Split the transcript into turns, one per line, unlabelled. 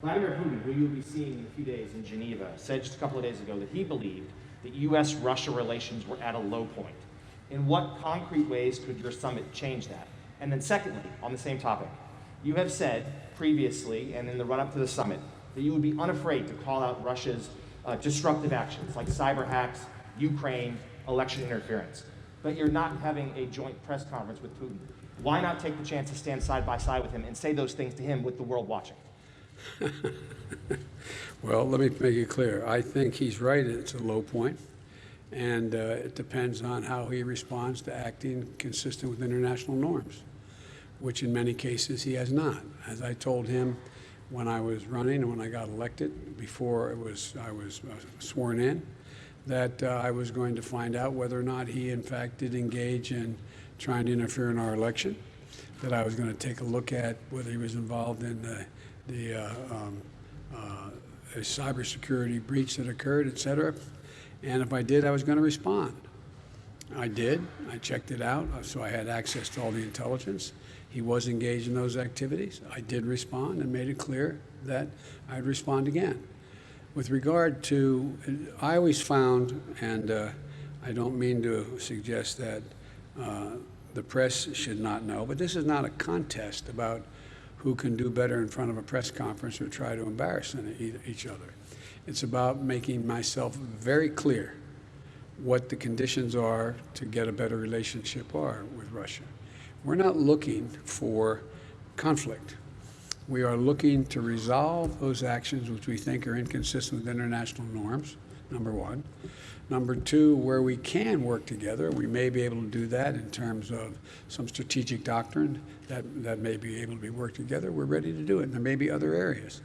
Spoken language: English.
Vladimir Putin, who you'll be seeing in a few days in Geneva, said just a couple of days ago that he believed that U.S.-Russia relations were at a low point. In what concrete ways could your summit change that? And then secondly, on the same topic, you have said previously and in the run-up to the summit that you would be unafraid to call out Russia's disruptive actions like cyber hacks, Ukraine, election interference. But you're not having a joint press conference with Putin. Why not take the chance to stand side by side with him and say those things to him with the world watching?
Well, let me make it clear. I think he's right. It's a low point, and it depends on how he responds to acting consistent with international norms, which in many cases he has not. As I told him when I was running and when I got elected, before I was sworn in, that I was going to find out whether or not he in fact did engage in trying to interfere in our election, that I was going to take a look at whether he was involved in a cybersecurity breach that occurred, et cetera. And if I did, I was going to respond. I did. I checked it out, so I had access to all the intelligence. He was engaged in those activities. I did respond and made it clear that I'd respond again. With regard to, I always found, and I don't mean to suggest that the press should not know, but this is not a contest about who can do better in front of a press conference or try to embarrass each other. It's about making myself very clear what the conditions are to get a better relationship with Russia. We're not looking for conflict. We are looking to resolve those actions which we think are inconsistent with international norms, number one. Number two, where we can work together, we may be able to do that in terms of some strategic doctrine that may be able to be worked together. We're ready to do it. And there may be other areas.